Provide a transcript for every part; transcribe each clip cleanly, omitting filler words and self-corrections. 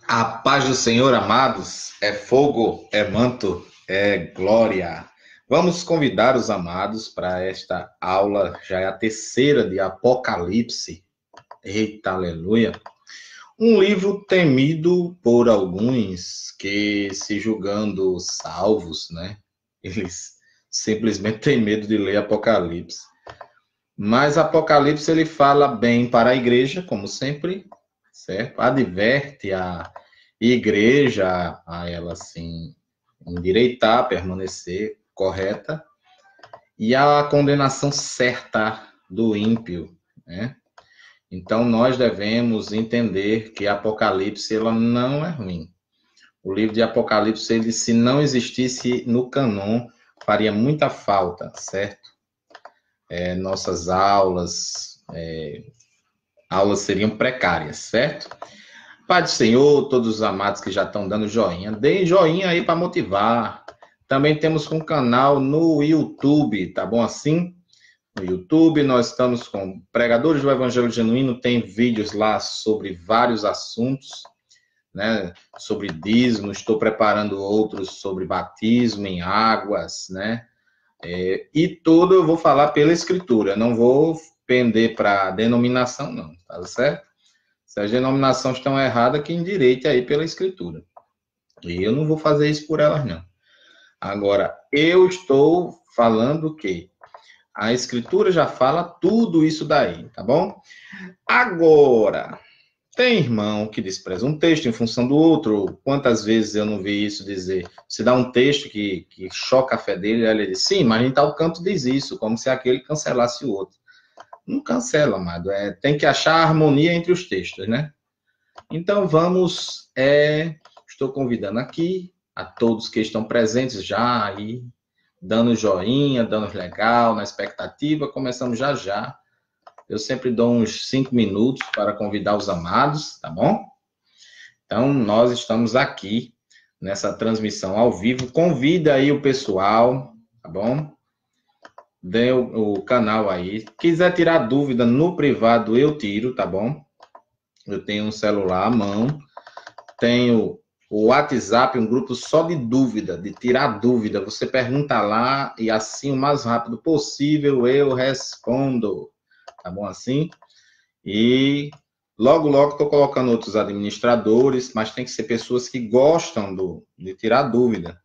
A paz do Senhor, amados, é fogo, é manto, é glória. Vamos convidar os amados para esta aula, já é a terceira de Apocalipse. Eita, aleluia. Um livro temido por alguns que, se julgando salvos, né? Eles simplesmente têm medo de ler Apocalipse. Mas Apocalipse ele fala bem para a igreja, como sempre, certo? Adverte a igreja a ela assim endireitar, permanecer correta e a condenação certa do ímpio, né? Então nós devemos entender que Apocalipse ela não é ruim. O livro de Apocalipse, ele, se não existisse no canon, faria muita falta, certo? Nossas aulas seriam precárias, certo? Pai do Senhor, todos os amados que já estão dando joinha, deem joinha aí para motivar. Também temos um canal no YouTube, tá bom assim? No YouTube nós estamos com Pregadores do Evangelho Genuíno, tem vídeos lá sobre vários assuntos, né? Sobre dízimo, estou preparando outros sobre batismo em águas, né? E tudo eu vou falar pela escritura, não vou pender para denominação não, tá certo? Se as denominações estão erradas, que endireite aí pela escritura. E eu não vou fazer isso por elas, não. Agora, eu estou falando que a escritura já fala tudo isso daí, tá bom? Agora, tem irmão que despreza um texto em função do outro. Quantas vezes eu não vi isso dizer? Se dá um texto que choca a fé dele, ele diz, sim, mas em tal canto diz isso, como se aquele cancelasse o outro. Não cancela, amado. Tem que achar a harmonia entre os textos, né? Então vamos, estou convidando aqui a todos que estão presentes já aí, dando joinha, dando legal, na expectativa. Começamos já já. Eu sempre dou uns 5 minutos para convidar os amados, tá bom? Então nós estamos aqui nessa transmissão ao vivo. Convida aí o pessoal, tá bom? Dê o canal aí. Quiser tirar dúvida no privado, eu tiro, tá bom? Eu tenho um celular à mão. Tenho o WhatsApp, um grupo só de dúvida, de tirar dúvida. Você pergunta lá e assim o mais rápido possível eu respondo. Tá bom assim? E logo, logo estou colocando outros administradores, mas tem que ser pessoas que gostam de tirar dúvida.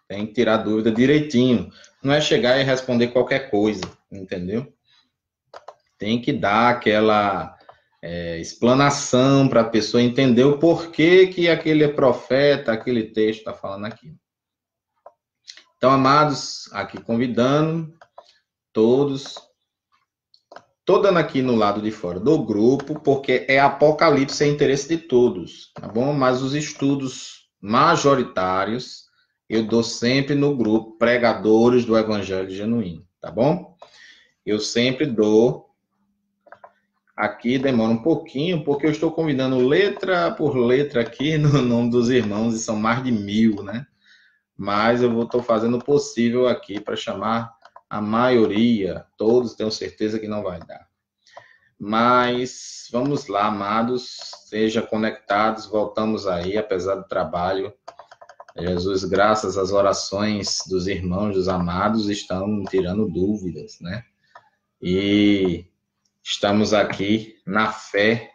Tem que tirar dúvida direitinho. Não é chegar e responder qualquer coisa, entendeu? Tem que dar aquela explanação para a pessoa entender o porquê que aquele profeta, aquele texto está falando aqui. Então, amados, aqui convidando todos, estou dando aqui no lado de fora do grupo, porque é Apocalipse, é interesse de todos, tá bom? Mas os estudos majoritários eu dou sempre no grupo Pregadores do Evangelho Genuíno, tá bom? Eu sempre dou. Aqui demora um pouquinho, porque eu estou convidando letra por letra aqui no nome dos irmãos, e são mais de 1000, né? Mas eu estou fazendo o possível aqui para chamar a maioria. Todos tenho certeza que não vai dar. Mas vamos lá, amados, sejam conectados, voltamos aí, apesar do trabalho. Jesus, graças às orações dos irmãos, dos amados, estão tirando dúvidas, né? E estamos aqui na fé.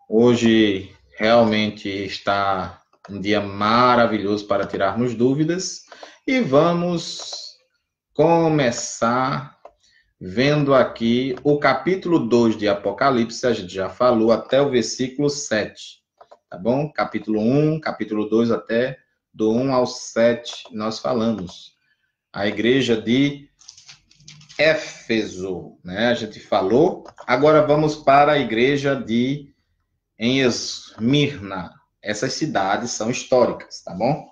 Hoje realmente está um dia maravilhoso para tirarmos dúvidas e vamos começar vendo aqui o capítulo 2 de Apocalipse. A gente já falou até o versículo 7, tá bom? Capítulo 1, capítulo 2 até do 1 ao 7 nós falamos. A igreja de Éfeso, né? A gente falou. Agora vamos para a igreja em Esmirna. Essas cidades são históricas, tá bom?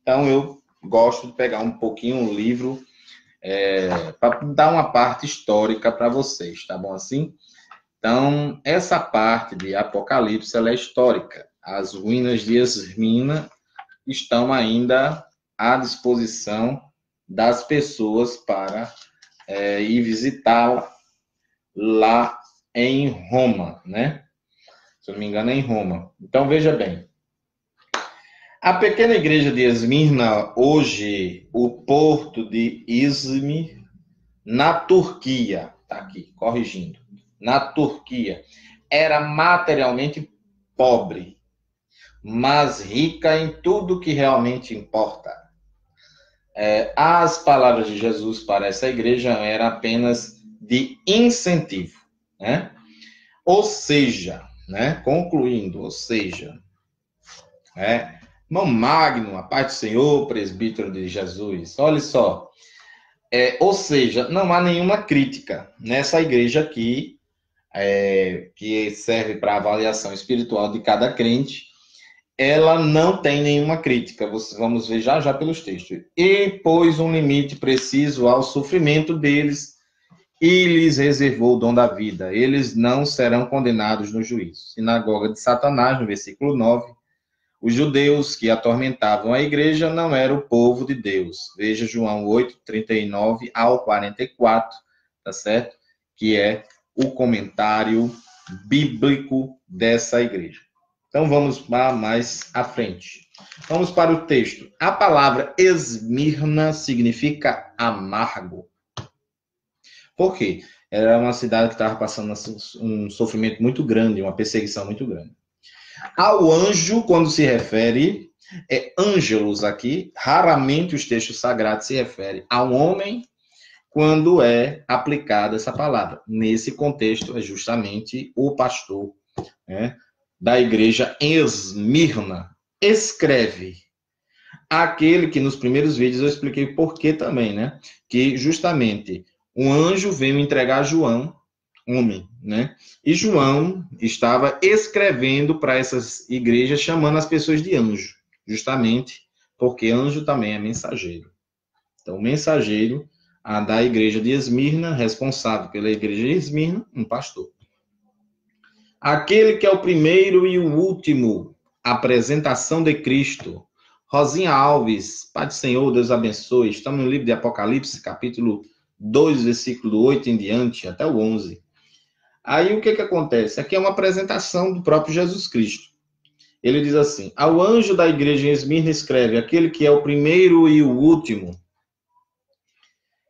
Então eu gosto de pegar um pouquinho um livro para dar uma parte histórica para vocês, tá bom assim? Então, essa parte de Apocalipse, ela é histórica. As ruínas de Esmirna estão ainda à disposição das pessoas para ir visitá-la lá em Roma, né? Se eu não me engano, é em Roma. Então, veja bem. A pequena igreja de Esmirna, hoje, o porto de Izmir, na Turquia, tá aqui, corrigindo, na Turquia, era materialmente pobre, mas rica em tudo que realmente importa. As palavras de Jesus para essa igreja eram apenas de incentivo, né? Ou seja, né? Concluindo, ou seja, irmão Magno, a paz do Senhor, presbítero de Jesus, olha só, ou seja, não há nenhuma crítica nessa igreja aqui, que serve para avaliação espiritual de cada crente, ela não tem nenhuma crítica, vamos ver já pelos textos. E pôs um limite preciso ao sofrimento deles e lhes reservou o dom da vida. Eles não serão condenados no juízo. Sinagoga de Satanás, no versículo 9. Os judeus que atormentavam a igreja não eram o povo de Deus. Veja João 8, 39 ao 44, tá certo? Que é o comentário bíblico dessa igreja. Então vamos mais à frente. Vamos para o texto. A palavra Esmirna significa amargo. Por quê? Era uma cidade que estava passando um sofrimento muito grande, uma perseguição muito grande. Ao anjo, quando se refere, ângelos aqui, raramente os textos sagrados se referem ao homem quando é aplicada essa palavra. Nesse contexto, é justamente o pastor, né, da igreja em Esmirna. Escreve. Aquele que nos primeiros vídeos eu expliquei por que também, né? Que justamente um anjo veio entregar a João, homem, né? E João estava escrevendo para essas igrejas, chamando as pessoas de anjo, justamente porque anjo também é mensageiro. Então, o mensageiro da igreja de Esmirna, responsável pela igreja de Esmirna, um pastor. Aquele que é o primeiro e o último, apresentação de Cristo. Rosinha Alves, Pai do Senhor, Deus abençoe. Estamos no livro de Apocalipse, capítulo 2, versículo 8 em diante, até o 11. Aí o que acontece? Aqui é uma apresentação do próprio Jesus Cristo. Ele diz assim: ao anjo da igreja em Esmirna escreve, aquele que é o primeiro e o último,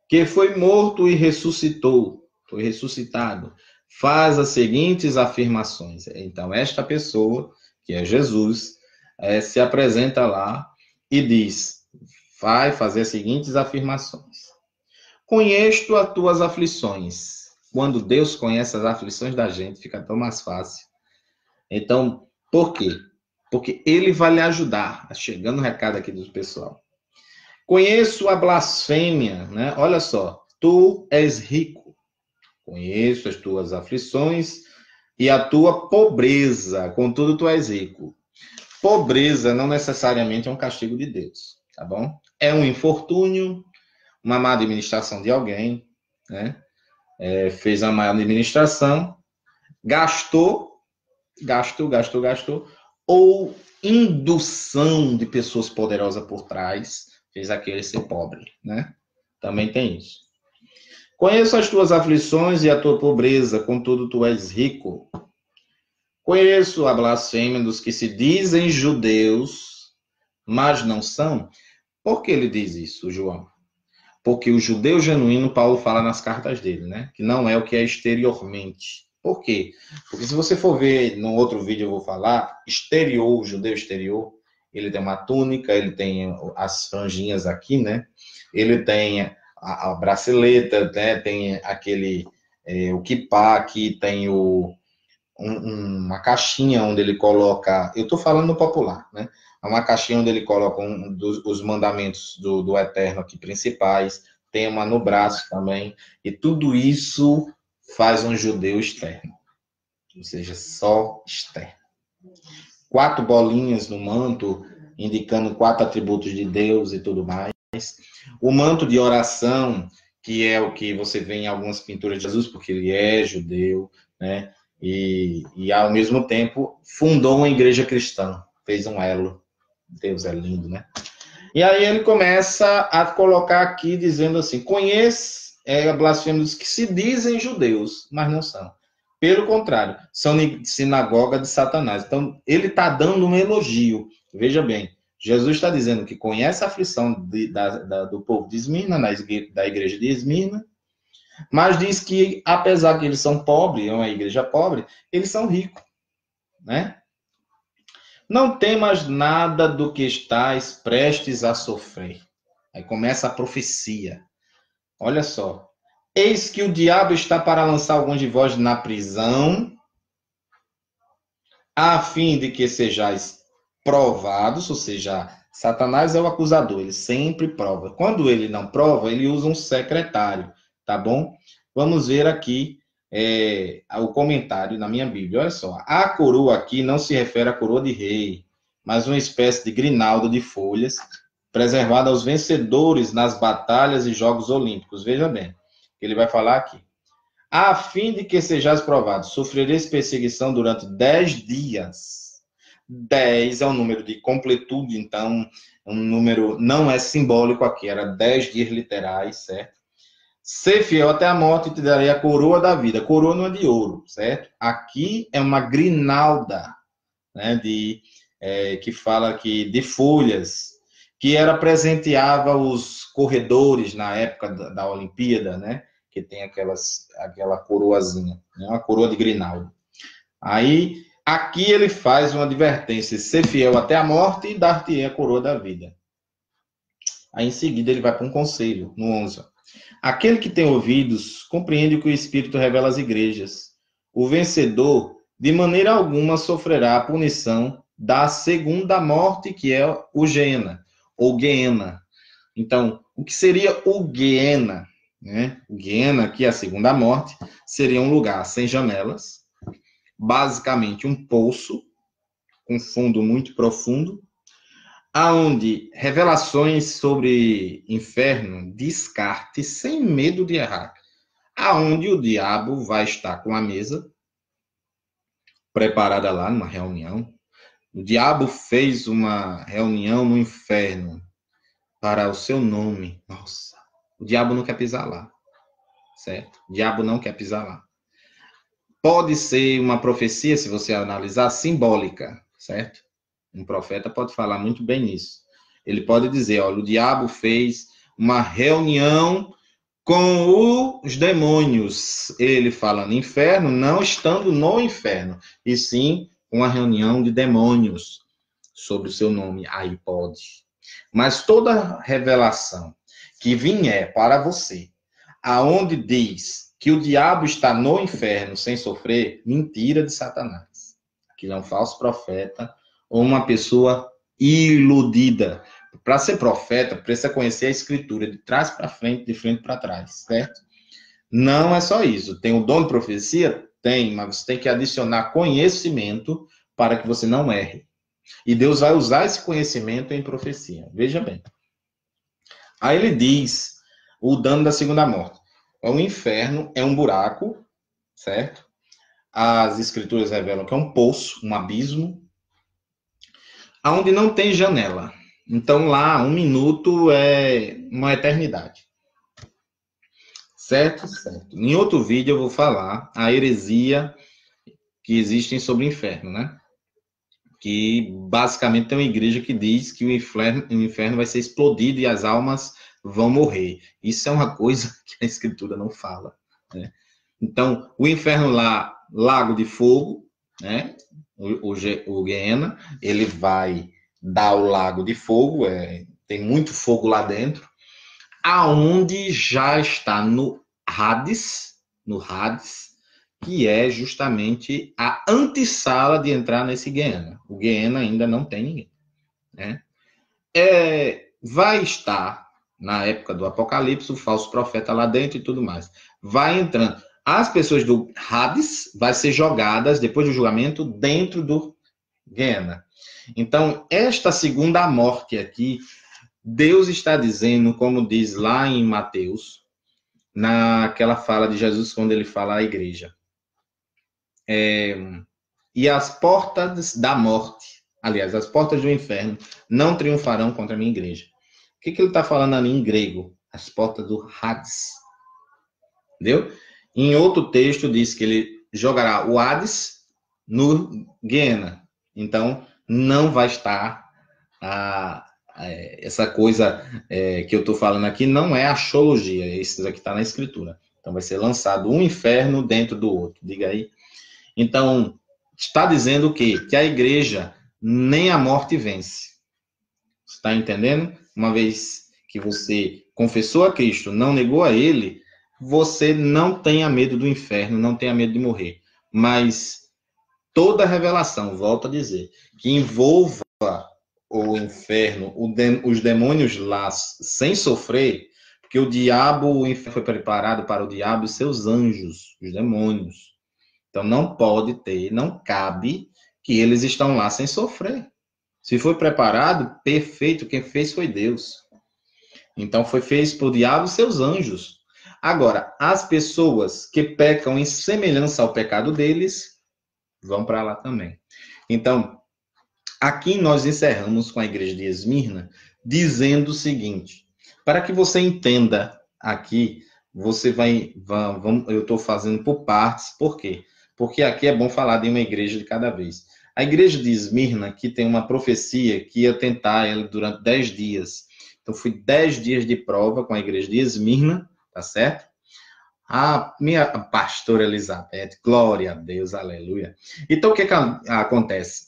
que foi morto e ressuscitou, foi ressuscitado, faz as seguintes afirmações. Então, esta pessoa, que é Jesus, se apresenta lá e diz, vai fazer as seguintes afirmações. Conheço as tuas aflições. Quando Deus conhece as aflições da gente, fica tão mais fácil. Então, por quê? Porque ele vai lhe ajudar. Chegando o recado aqui do pessoal. Conheço a blasfêmia, né? Olha só, tu és rico. Conheço as tuas aflições e a tua pobreza, contudo tu és rico. Pobreza não necessariamente é um castigo de Deus, tá bom? É um infortúnio, uma má administração de alguém, né? Fez a má administração, gastou, ou indução de pessoas poderosas por trás, fez aquele ser pobre, né? Também tem isso. Conheço as tuas aflições e a tua pobreza, contudo tu és rico. Conheço a blasfêmia dos que se dizem judeus, mas não são. Por que ele diz isso, João? Porque o judeu genuíno, Paulo fala nas cartas dele, né? Que não é o que é exteriormente. Por quê? Porque se você for ver, no outro vídeo eu vou falar, exterior, o judeu exterior, ele tem uma túnica, ele tem as franjinhas aqui, né? Ele tem a braceleta, né? Tem aquele, o kippá aqui, tem uma caixinha onde ele coloca, eu estou falando no popular, né? Uma caixinha onde ele coloca os mandamentos do Eterno aqui principais, tem uma no braço também, e tudo isso faz um judeu externo, ou seja, só externo. 4 bolinhas no manto, indicando 4 atributos de Deus e tudo mais. O manto de oração, que é o que você vê em algumas pinturas de Jesus, porque ele é judeu, né? E ao mesmo tempo fundou uma igreja cristã, fez um elo. Deus é lindo, né? E aí ele começa a colocar aqui dizendo assim: conhece a blasfêmia dos que se dizem judeus, mas não são. Pelo contrário, são sinagoga de Satanás. Então, ele está dando um elogio. Veja bem, Jesus está dizendo que conhece a aflição do povo de Esmirna, da igreja de Esmirna, mas diz que, apesar que eles são pobres, é uma igreja pobre, eles são ricos, né? Não temas nada do que estás prestes a sofrer. Aí começa a profecia. Olha só. Eis que o diabo está para lançar alguns de vós na prisão, a fim de que sejais provados, ou seja, Satanás é o acusador, ele sempre prova. Quando ele não prova, ele usa um secretário, tá bom? Vamos ver aqui o comentário na minha Bíblia. Olha só, a coroa aqui não se refere à coroa de rei, mas uma espécie de grinalda de folhas, preservada aos vencedores nas batalhas e Jogos Olímpicos. Veja bem, ele vai falar aqui. A fim de que sejais provados, sofrereis perseguição durante 10 dias. 10 é um número de completude, então, um número não é simbólico aqui, era 10 dias literais, certo? Ser fiel até a morte e te darei a coroa da vida. Coroa não é de ouro, certo? Aqui é uma grinalda, né, que fala aqui de folhas, que presenteava os corredores na época da Olimpíada, né? Que tem aquela coroazinha, né? Uma coroa de grinalda. Aí, aqui ele faz uma advertência, ser fiel até a morte e dar-te a coroa da vida. Aí, em seguida, ele vai para um conselho, no 11. Aquele que tem ouvidos, compreende o que o Espírito revela às igrejas. O vencedor, de maneira alguma, sofrerá a punição da segunda morte, que é o Geena, ou Geena. Então, o que seria o Geena? Né? O Geena, que é a segunda morte, seria um lugar sem janelas, basicamente um poço, com fundo muito profundo, aonde revelações sobre inferno descarte sem medo de errar, aonde o diabo vai estar com a mesa preparada lá numa reunião. O diabo fez uma reunião no inferno para o seu nome. Nossa, o diabo não quer pisar lá, certo? O diabo não quer pisar lá. Pode ser uma profecia, se você analisar, simbólica, certo? Um profeta pode falar muito bem nisso. Ele pode dizer, olha, o diabo fez uma reunião com os demônios. Ele fala no inferno, não estando no inferno, e sim uma reunião de demônios sobre o seu nome. Aí pode. Mas toda revelação que vier para você, aonde diz que o diabo está no inferno sem sofrer, mentira de Satanás. Aquilo é um falso profeta ou uma pessoa iludida. Para ser profeta, precisa conhecer a escritura de trás para frente, de frente para trás, certo? Não é só isso. Tem o dom de profecia? Tem, mas você tem que adicionar conhecimento para que você não erre. E Deus vai usar esse conhecimento em profecia. Veja bem. Aí ele diz o dano da segunda morte. O inferno é um buraco, certo? As escrituras revelam que é um poço, um abismo, onde não tem janela. Então lá, 1 minuto é uma eternidade. Certo? Certo. Em outro vídeo eu vou falar a heresia que existem sobre o inferno, né? Que basicamente tem uma igreja que diz que o inferno vai ser explodido e as almas vão morrer. Isso é uma coisa que a escritura não fala, né? Então, o inferno lá, lago de fogo, né? O Geena, ele vai dar o lago de fogo, tem muito fogo lá dentro, aonde já está no Hades, que é justamente a antessala de entrar nesse Geena. O Geena ainda não tem ninguém, né? Vai estar, na época do Apocalipse, o falso profeta lá dentro e tudo mais. Vai entrando. As pessoas do Hades vai ser jogadas, depois do julgamento, dentro do Geena. Então, esta segunda morte aqui, Deus está dizendo, como diz lá em Mateus, naquela fala de Jesus, quando ele fala à igreja. E as portas da morte, aliás, as portas do inferno, não triunfarão contra a minha igreja. O que ele está falando ali em grego? As portas do Hades. Entendeu? Em outro texto diz que ele jogará o Hades no Guiena. Então, não vai estar essa coisa que eu estou falando aqui, não é axiologia, isso aqui está na Escritura. Então, vai ser lançado um inferno dentro do outro. Diga aí. Então, está dizendo o quê? Que a igreja nem a morte vence. Você está entendendo? Uma vez que você confessou a Cristo, não negou a Ele, você não tenha medo do inferno, não tenha medo de morrer. Mas toda revelação, volto a dizer, que envolva o inferno, os demônios lá sem sofrer, porque o diabo, o inferno foi preparado para o diabo e seus anjos, os demônios. Então não pode ter, não cabe que eles estão lá sem sofrer. Se foi preparado, perfeito, quem fez foi Deus. Então foi feito por diabo e seus anjos. Agora, as pessoas que pecam em semelhança ao pecado deles, vão para lá também. Então, aqui nós encerramos com a igreja de Esmirna, dizendo o seguinte, para que você entenda aqui, você eu estou fazendo por partes, por quê? Porque aqui é bom falar de uma igreja de cada vez. A igreja de Esmirna, que tem uma profecia que ia tentar ela durante 10 dias. Então, foi 10 dias de prova com a igreja de Esmirna, tá certo? A minha pastora Elizabeth, glória a Deus, aleluia. Então, o que acontece?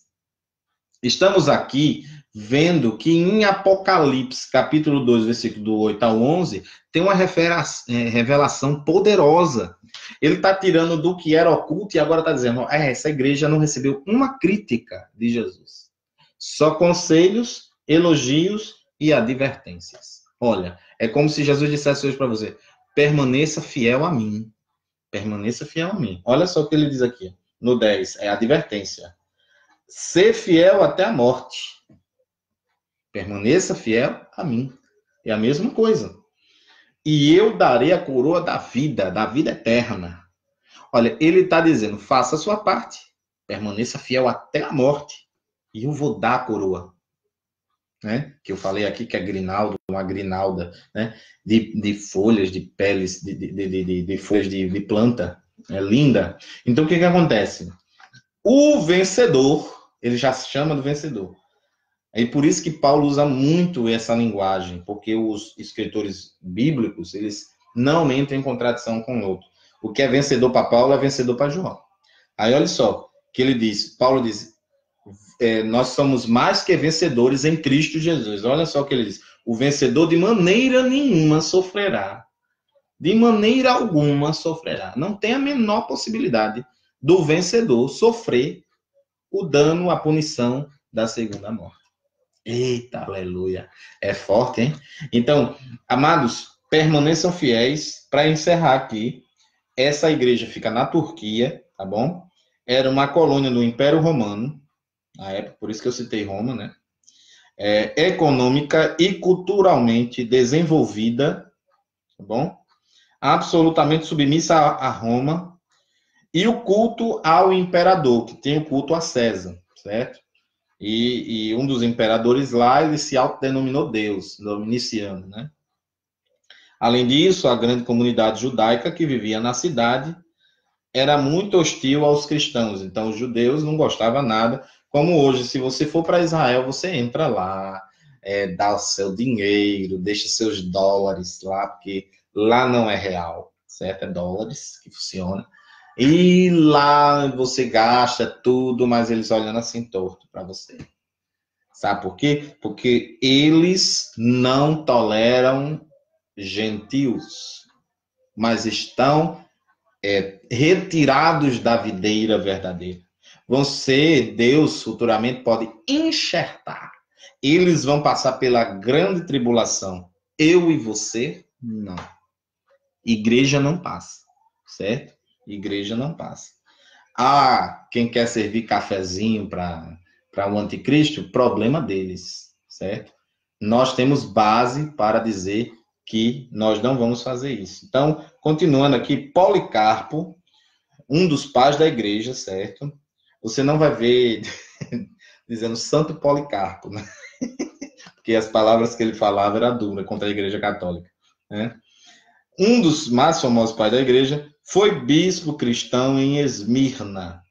Estamos aqui vendo que em Apocalipse, capítulo 2, versículo do 8 ao 11, tem uma revelação poderosa. Ele está tirando do que era oculto e agora está dizendo, essa igreja não recebeu uma crítica de Jesus. Só conselhos, elogios e advertências. Olha, é como se Jesus dissesse hoje para você, permaneça fiel a mim. Permaneça fiel a mim. Olha só o que ele diz aqui, no 10, é advertência. Ser fiel até a morte. Permaneça fiel a mim. É a mesma coisa. E eu darei a coroa da vida eterna. Olha, ele está dizendo, faça a sua parte. Permaneça fiel até a morte. E eu vou dar a coroa. Né? Que eu falei aqui que é grinaldo, uma grinalda, né? de folhas, de peles, de folhas de planta. É linda. Então, o que acontece? O vencedor, ele já se chama do vencedor. É por isso que Paulo usa muito essa linguagem, porque os escritores bíblicos, eles não entram em contradição com o outro. O que é vencedor para Paulo é vencedor para João. Aí olha só, que ele diz, Paulo diz, nós somos mais que vencedores em Cristo Jesus. Olha só o que ele diz, o vencedor de maneira nenhuma sofrerá. De maneira alguma sofrerá. Não tem a menor possibilidade do vencedor sofrer o dano, a punição da segunda morte. Eita, aleluia. É forte, hein? Então, amados, permaneçam fiéis. Para encerrar aqui, essa igreja fica na Turquia, tá bom? Era uma colônia do Império Romano, na época, por isso que eu citei Roma, né? Econômica e culturalmente desenvolvida, tá bom? Absolutamente submissa a Roma, e o culto ao imperador, que tem o culto a César, certo? E um dos imperadores lá, ele se autodenominou Deus, Domiciano, né? Além disso, a grande comunidade judaica que vivia na cidade era muito hostil aos cristãos. Então, os judeus não gostavam nada. Como hoje, se você for para Israel, você entra lá, dá o seu dinheiro, deixa seus dólares lá, porque lá não é real, certo? É dólares que funciona. E lá você gasta tudo, mas eles olhando assim torto para você. Sabe por quê? Porque eles não toleram gentios, mas estão retirados da videira verdadeira. Deus futuramente pode enxertar. Eles vão passar pela grande tribulação. Eu e você, não. Igreja não passa, certo? Igreja não passa. Quem quer servir cafezinho para o anticristo, problema deles, certo? Nós temos base para dizer que nós não vamos fazer isso. Então, continuando aqui, Policarpo, um dos pais da igreja, certo? Você não vai ver dizendo Santo Policarpo, né? Porque as palavras que ele falava eram duras contra a igreja católica, né? Um dos mais famosos pais da igreja Foi bispo cristão em Esmirna,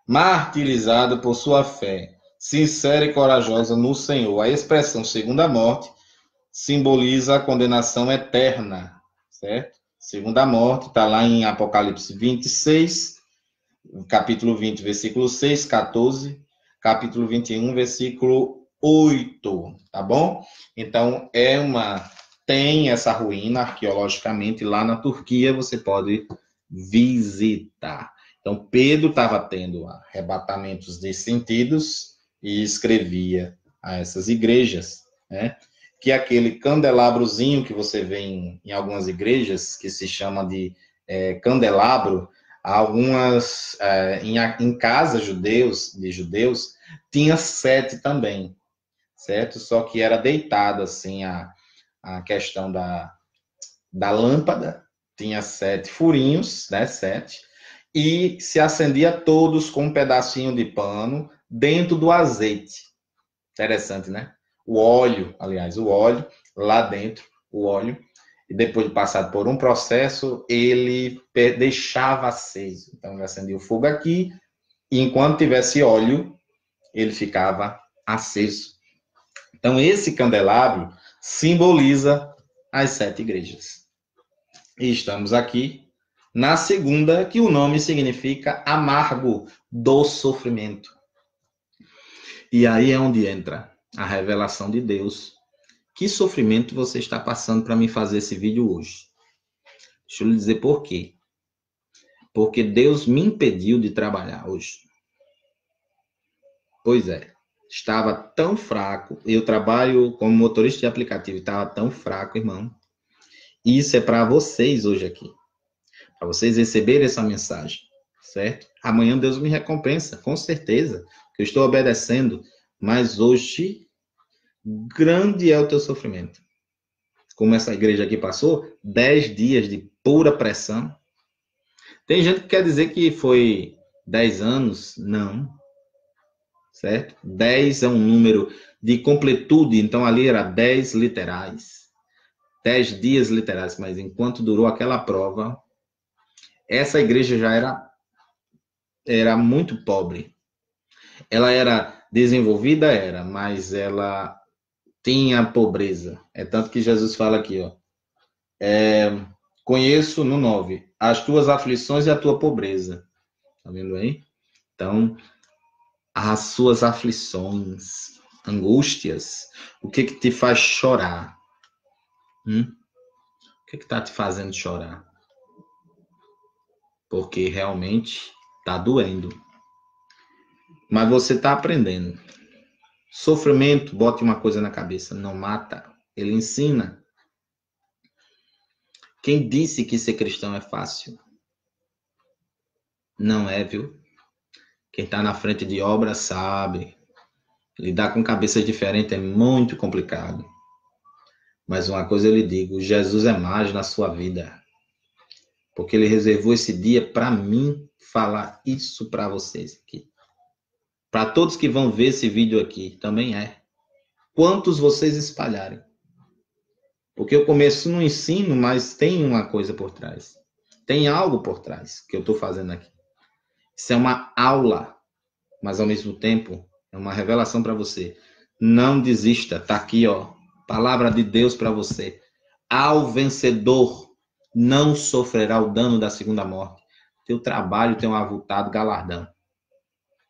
martirizado por sua fé, sincera e corajosa no Senhor. A expressão segunda morte simboliza a condenação eterna, certo? Segunda morte está lá em Apocalipse 26, capítulo 20, versículo 6, 14, capítulo 21, versículo 8, tá bom? Então, tem essa ruína arqueologicamente lá na Turquia, você pode visitar. Então, Pedro estava tendo arrebatamentos de sentidos e escrevia a essas igrejas, que aquele candelabrozinho que você vê em algumas igrejas, que se chama de candelabro, algumas, em casas de judeus, tinha 7 também, certo? Só que era deitado assim a questão da lâmpada, tinha 7 furinhos, 7, e se acendia todos com um pedacinho de pano dentro do azeite. Interessante, né? O óleo lá dentro, o óleo, e depois de passar por um processo, ele deixava aceso. Então, ele acendia o fogo aqui, e enquanto tivesse óleo, ele ficava aceso. Então, esse candelabro simboliza as 7 igrejas. E estamos aqui na segunda, que o nome significa amargo do sofrimento. E aí é onde entra a revelação de Deus. Que sofrimento você está passando para me fazer esse vídeo hoje? Deixa eu lhe dizer por quê. Porque Deus me impediu de trabalhar hoje. Pois é, estava tão fraco. Eu trabalho como motorista de aplicativo, estava tão fraco, irmão. Isso é para vocês hoje aqui. Para vocês receberem essa mensagem, certo? Amanhã Deus me recompensa, com certeza, que eu estou obedecendo. Mas hoje, grande é o teu sofrimento. Como essa igreja aqui passou, 10 dias de pura pressão. Tem gente que quer dizer que foi 10 anos. Não. Certo? 10 é um número de completude, então ali era 10 literais. 10 dias literais, mas enquanto durou aquela prova, essa igreja já era muito pobre. Ela era desenvolvida, mas ela tinha pobreza. É tanto que Jesus fala aqui, conheço no 9, as tuas aflições e a tua pobreza. Tá vendo aí? Então, as suas aflições, angústias, o que te faz chorar? O que está te fazendo chorar? Porque realmente está doendo. Mas você está aprendendo. Sofrimento, bote uma coisa na cabeça, não mata, ele ensina. Quem disse que ser cristão é fácil? Não é, viu? Quem está na frente de obra sabe. Lidar com cabeças diferentes é muito complicado. Mas uma coisa eu lhe digo, Jesus é mais na sua vida. Porque ele reservou esse dia para mim falar isso para vocês aqui. Para todos que vão ver esse vídeo aqui, também é. Quantos vocês espalharem. Porque eu começo no ensino, mas tem uma coisa por trás. Tem algo por trás que eu estou fazendo aqui. Isso é uma aula, mas ao mesmo tempo é uma revelação para você. Não desista, tá aqui, palavra de Deus para você. Ao vencedor não sofrerá o dano da segunda morte. Teu trabalho tem um avultado galardão.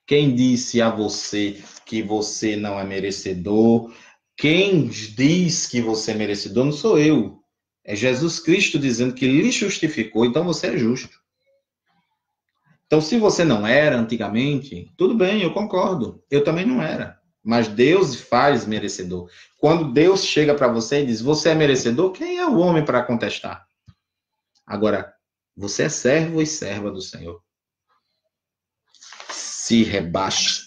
Quem disse a você que você não é merecedor? Quem diz que você é merecedor não sou eu. É Jesus Cristo dizendo que lhe justificou, então você é justo. Então, se você não era antigamente, tudo bem, eu concordo. Eu também não era. Mas Deus faz merecedor. Quando Deus chega para você e diz, você é merecedor, quem é o homem para contestar? Agora, você é servo e serva do Senhor. Se rebaixe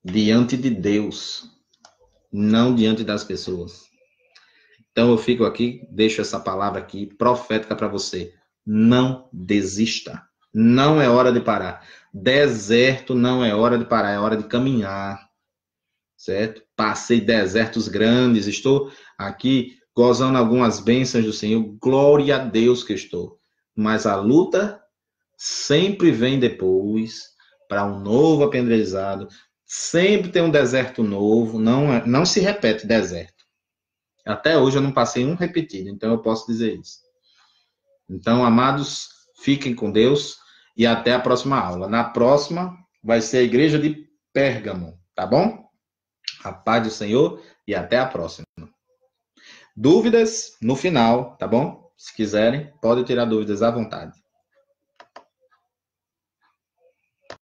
diante de Deus, não diante das pessoas. Então, eu fico aqui, deixo essa palavra aqui, profética para você. Não desista. Não é hora de parar. Deserto não é hora de parar, é hora de caminhar. Certo? Passei desertos grandes, estou aqui gozando algumas bênçãos do Senhor. Glória a Deus que estou. Mas a luta sempre vem depois, para um novo aprendizado. Sempre tem um deserto novo, não se repete deserto. Até hoje eu não passei um repetido, então eu posso dizer isso. Então, amados, fiquem com Deus e até a próxima aula. Na próxima vai ser a igreja de Pérgamo, tá bom? A paz do Senhor e até a próxima. Dúvidas no final, tá bom? Se quiserem, podem tirar dúvidas à vontade.